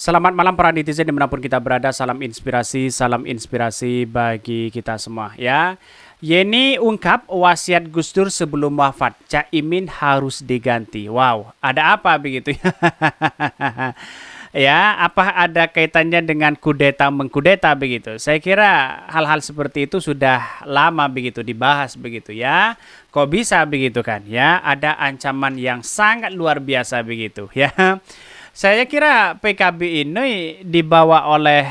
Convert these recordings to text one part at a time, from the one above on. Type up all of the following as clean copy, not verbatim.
Selamat malam para netizen dimanapun kita berada. Salam inspirasi bagi kita semua ya. Yeni ungkap wasiat Gus Dur sebelum wafat. Caimin harus diganti. Wow, ada apa begitu ya? Ya, apa ada kaitannya dengan kudeta mengkudeta begitu? Saya kira hal-hal seperti itu sudah lama begitu dibahas begitu ya. Kok bisa begitu kan ya? Ada ancaman yang sangat luar biasa begitu ya. Saya kira PKB ini dibawa oleh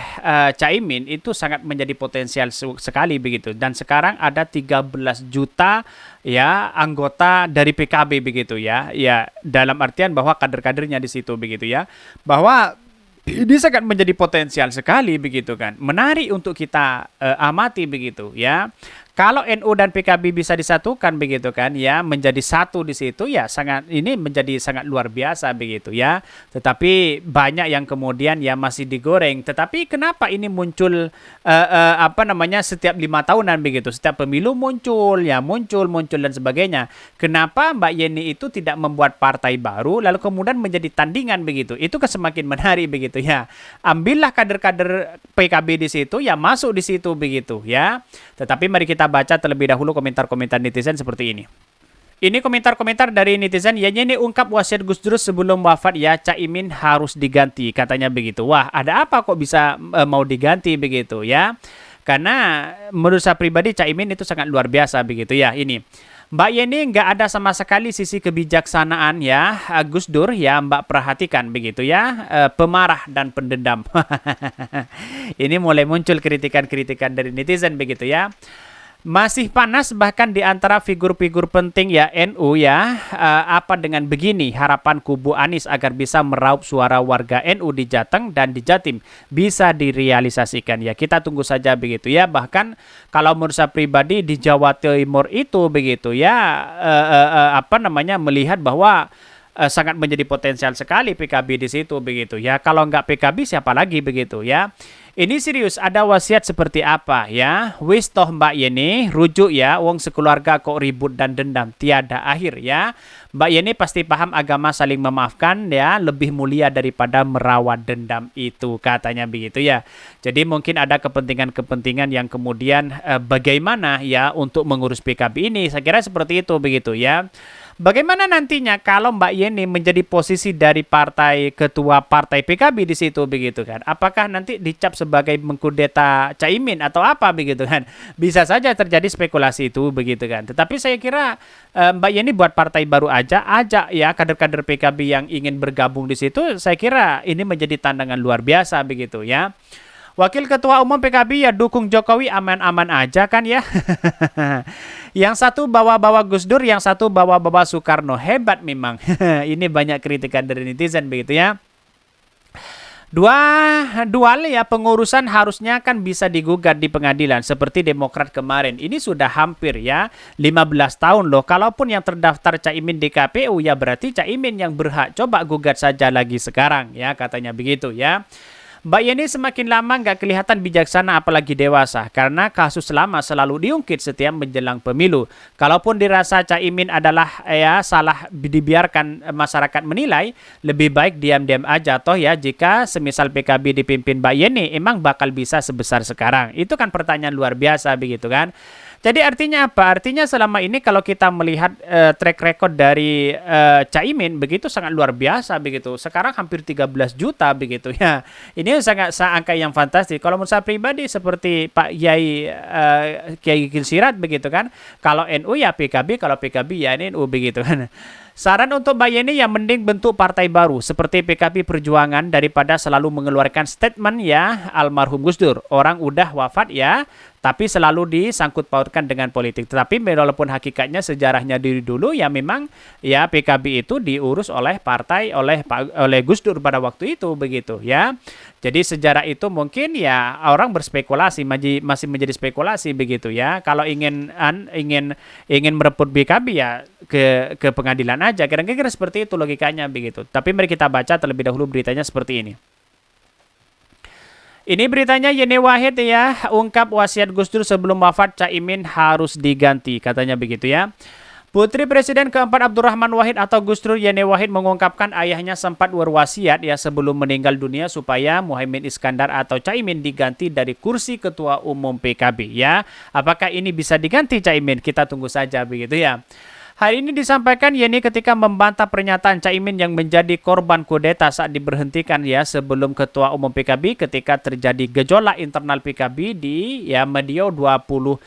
Caimin itu sangat menjadi potensial sekali begitu, dan sekarang ada 13 juta ya anggota dari PKB begitu ya. Ya, dalam artian bahwa kader-kadernya di situ begitu ya. Bahwa ini sangat menjadi potensial sekali begitu kan. Menarik untuk kita amati begitu ya. Kalau NU dan PKB bisa disatukan begitu kan ya, menjadi satu di situ ya, sangat ini menjadi sangat luar biasa begitu ya. Tetapi banyak yang kemudian ya masih digoreng. Tetapi kenapa ini muncul apa namanya setiap 5 tahunan begitu, setiap pemilu muncul ya, muncul dan sebagainya. Kenapa Mbak Yeni itu tidak membuat partai baru lalu kemudian menjadi tandingan begitu? Itu kan semakin menarik begitu ya. Ambillah kader-kader PKB di situ ya, masuk di situ begitu ya. Tetapi mari kita baca terlebih dahulu komentar-komentar netizen seperti ini. Ini komentar-komentar dari netizen. Ya, ini ungkap wasiat Gus Dur sebelum wafat ya, Caimin harus diganti katanya begitu. Wah, ada apa kok bisa mau diganti begitu ya? Karena menurut saya pribadi Caimin itu sangat luar biasa begitu ya. Ini Mbak Yeni nggak ada sama sekali sisi kebijaksanaan ya Gus Dur ya, Mbak perhatikan begitu ya, pemarah dan pendendam. Ini mulai muncul kritikan-kritikan dari netizen begitu ya. Masih panas bahkan di antara figur-figur penting ya NU ya. Apa dengan begini harapan kubu Anies agar bisa meraup suara warga NU di Jateng dan di Jatim bisa direalisasikan ya. Kita tunggu saja begitu ya. Bahkan kalau menurut saya pribadi di Jawa Timur itu begitu ya, apa namanya, melihat bahwa sangat menjadi potensial sekali PKB di situ begitu ya. Kalau nggak PKB siapa lagi begitu ya. Ini serius, ada wasiat seperti apa ya? Wis toh Mbak Yeni, rujuk ya, wong sekeluarga kok ribut dan dendam tiada akhir ya. Mbak Yeni pasti paham agama saling memaafkan ya, lebih mulia daripada merawat dendam itu katanya begitu ya. Jadi mungkin ada kepentingan-kepentingan yang kemudian bagaimana ya untuk mengurus PKB ini. Saya kira seperti itu begitu ya. Bagaimana nantinya kalau Mbak Yeni menjadi posisi dari partai ketua partai PKB di situ begitu kan? Apakah nanti dicap sebagai mengkudeta Caimin atau apa begitu kan? Bisa saja terjadi spekulasi itu begitu kan. Tetapi saya kira Mbak Yeni buat partai baru aja, ajak ya kader-kader PKB yang ingin bergabung di situ. Saya kira ini menjadi tantangan luar biasa begitu ya. Wakil Ketua Umum PKB ya dukung Jokowi aman-aman aja kan ya. Yang satu bawa-bawa Gus Dur, yang satu bawa-bawa Soekarno. Hebat memang. Ini banyak kritikan dari netizen begitu ya. Dual ya, pengurusan harusnya kan bisa digugat di pengadilan seperti Demokrat kemarin. Ini sudah hampir ya 15 tahun loh. Kalaupun yang terdaftar Caimin di KPU ya berarti Caimin yang berhak. Coba gugat saja lagi sekarang ya, katanya begitu ya. Mbak Yeni semakin lama nggak kelihatan bijaksana apalagi dewasa karena kasus lama selalu diungkit setiap menjelang pemilu. Kalaupun dirasa Caimin adalah ya salah dibiarkan masyarakat menilai, lebih baik diam-diam aja toh ya, jika semisal PKB dipimpin Mbak Yeni emang bakal bisa sebesar sekarang. Itu kan pertanyaan luar biasa begitu kan. Jadi artinya apa? Artinya selama ini kalau kita melihat track record dari Caimin begitu sangat luar biasa begitu. Sekarang hampir 13 juta begitu ya. Ini sangat angka yang fantastis. Kalau menurut saya pribadi seperti Pak Kiai Kilsirat begitu kan. Kalau NU ya PKB, kalau PKB ya NU begitu kan. Saran untuk Mbak Yeni yang mending bentuk partai baru seperti PKB Perjuangan daripada selalu mengeluarkan statement ya almarhum Gus Dur. Orang udah wafat ya, tapi selalu disangkut pautkan dengan politik. Tetapi walaupun hakikatnya sejarahnya dari dulu ya memang ya PKB itu diurus oleh partai oleh Gus Dur pada waktu itu begitu ya. Jadi sejarah itu mungkin ya orang berspekulasi, masih menjadi spekulasi begitu ya. Kalau ingin merebut PKB ya ke pengadilan aja. Kira-kira seperti itu logikanya begitu. Tapi mari kita baca terlebih dahulu beritanya seperti ini. Ini beritanya Yeni Wahid ya, ungkap wasiat Gus Dur sebelum wafat Caimin harus diganti katanya begitu ya. Putri Presiden keempat Abdurrahman Wahid atau Gus Dur Yeni Wahid mengungkapkan ayahnya sempat berwasiat ya sebelum meninggal dunia supaya Muhaimin Iskandar atau Caimin diganti dari kursi Ketua Umum PKB ya. Apakah ini bisa diganti Caimin? Kita tunggu saja begitu ya. Hal ini disampaikan Yeni ketika membantah pernyataan Caimin yang menjadi korban kudeta saat diberhentikan ya sebelum Ketua Umum PKB ketika terjadi gejolak internal PKB di ya Medio 28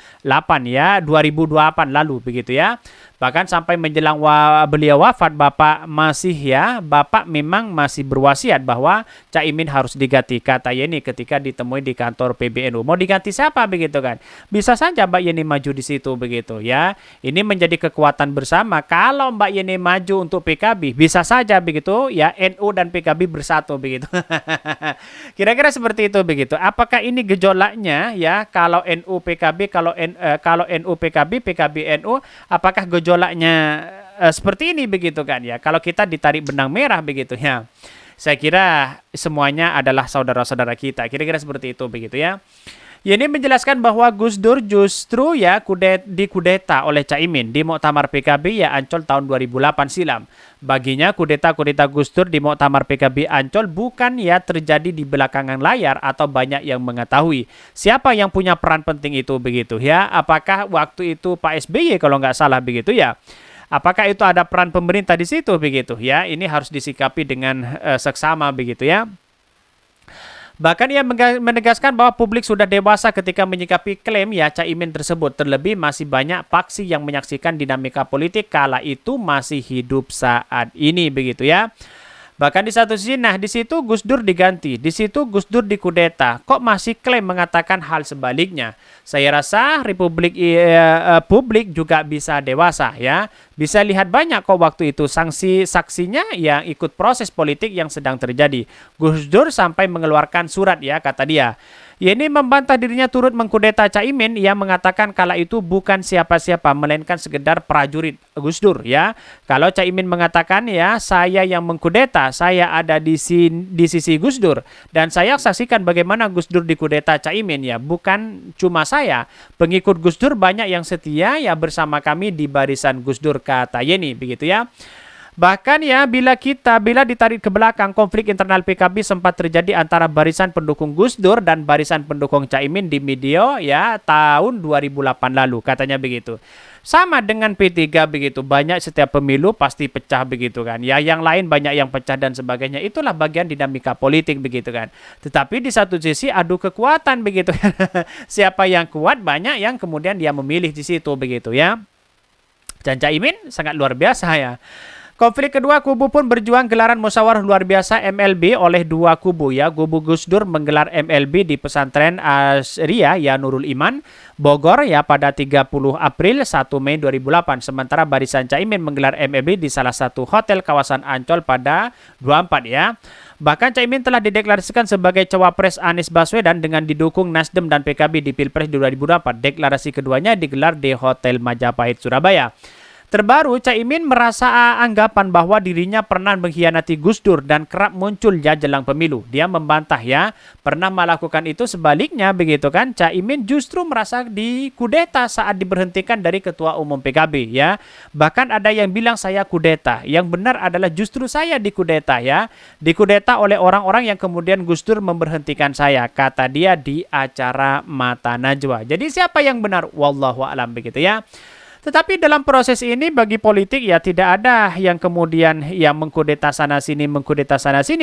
ya 2028 lalu begitu ya. Bahkan sampai menjelang beliau wafat Bapak memang masih berwasiat bahwa Caimin harus diganti, kata Yeni ketika ditemui di kantor PBNU. Mau diganti siapa begitu kan? Bisa saja Mbak Yeni maju di situ begitu ya. Ini menjadi kekuatan bersama. Kalau Mbak Yeni maju untuk PKB, bisa saja begitu ya NU dan PKB bersatu begitu. Kira-kira seperti itu begitu. Apakah ini gejolaknya ya kalau NU PKB kalau NU PKB PKB NU apakah gejolaknya seperti ini begitu kan ya. Kalau kita ditarik benang merah begitu ya. Saya kira semuanya adalah saudara-saudara kita. Kira-kira seperti itu begitu ya. Ini menjelaskan bahwa Gus Dur justru ya dikudeta oleh Caimin di Muktamar PKB ya Ancol tahun 2008 silam. Baginya kudeta-kudeta Gus Dur di Muktamar PKB Ancol bukan ya terjadi di belakangan layar atau banyak yang mengetahui. Siapa yang punya peran penting itu begitu ya? Apakah waktu itu Pak SBY kalau nggak salah begitu ya? Apakah itu ada peran pemerintah di situ begitu ya? Ini harus disikapi dengan seksama begitu ya. Bahkan ia menegaskan bahwa publik sudah dewasa ketika menyikapi klaim ya Caimin tersebut. Terlebih masih banyak paksi yang menyaksikan dinamika politik kala itu masih hidup saat ini begitu ya. Bahkan di satu sisi, di situ Gus Dur diganti, di situ Gus Dur dikudeta. Kok masih klaim mengatakan hal sebaliknya? Saya rasa publik juga bisa dewasa ya. Bisa lihat banyak kok waktu itu saksinya yang ikut proses politik yang sedang terjadi. Gus Dur sampai mengeluarkan surat ya kata dia. Yeni membantah dirinya turut mengkudeta Caimin yang mengatakan kala itu bukan siapa-siapa melainkan sekedar prajurit Gus Dur ya. Kalau Caimin mengatakan ya saya yang mengkudeta, saya ada di sisi Gus Dur dan saya saksikan bagaimana Gus Dur dikudeta Caimin ya, bukan cuma saya. Pengikut Gus Dur banyak yang setia ya bersama kami di barisan Gus Dur kata Yeni begitu ya. Bahkan ya bila ditarik ke belakang konflik internal PKB sempat terjadi antara barisan pendukung Gus Dur dan barisan pendukung Caimin di media ya tahun 2008 lalu katanya begitu. Sama dengan P3 begitu, banyak setiap pemilu pasti pecah begitu kan. Ya yang lain banyak yang pecah dan sebagainya. Itulah bagian dinamika politik begitu kan. Tetapi di satu sisi adu kekuatan begitu. Siapa yang kuat banyak yang kemudian dia memilih di situ begitu ya. Dan Caimin sangat luar biasa ya. Konflik kedua kubu pun berjuang gelaran musyawarah luar biasa MLB oleh dua kubu ya. Kubu Gus Dur menggelar MLB di pesantren Asria ya Nurul Iman Bogor ya pada 30 April 1 Mei 2008. Sementara barisan Caimin menggelar MLB di salah satu hotel kawasan Ancol pada 24 ya. Bahkan Caimin telah dideklarasikan sebagai cawapres Anies Baswedan dengan didukung Nasdem dan PKB di Pilpres 2024. Deklarasi keduanya digelar di Hotel Majapahit Surabaya. Terbaru, Caimin merasa anggapan bahwa dirinya pernah mengkhianati Gus Dur dan kerap muncul ya jelang pemilu. Dia membantah ya, pernah melakukan itu sebaliknya begitu kan. Caimin justru merasa dikudeta saat diberhentikan dari Ketua Umum PKB ya. Bahkan ada yang bilang saya kudeta. Yang benar adalah justru saya dikudeta ya. Dikudeta oleh orang-orang yang kemudian Gus Dur memberhentikan saya, kata dia di acara Mata Najwa. Jadi siapa yang benar? Wallahu a'lam begitu ya. Tetapi dalam proses ini bagi politik ya tidak ada yang kemudian yang mengkudeta sana sini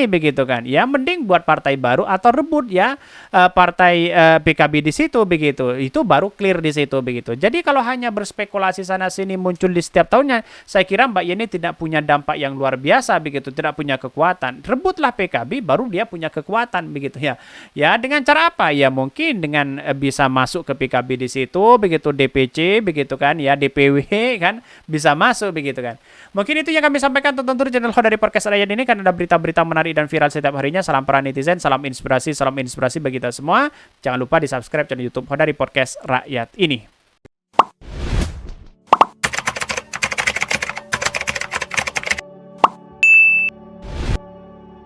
begitu kan. Ya mending buat partai baru atau rebut ya partai PKB di situ begitu. Itu baru clear di situ begitu. Jadi kalau hanya berspekulasi sana sini muncul di setiap tahunnya, saya kira Mbak Yeni tidak punya dampak yang luar biasa begitu, tidak punya kekuatan. Rebutlah PKB baru dia punya kekuatan begitu ya. Ya dengan cara apa? Ya mungkin dengan bisa masuk ke PKB di situ begitu DPC begitu kan ya DPW kan bisa masuk begitu kan. Mungkin itu yang kami sampaikan tonton terus channel Khodari Podcast Rakyat ini karena ada berita-berita menarik dan viral setiap harinya. Salam para netizen, salam inspirasi bagi kita semua. Jangan lupa di subscribe channel YouTube Khodari Podcast Rakyat ini.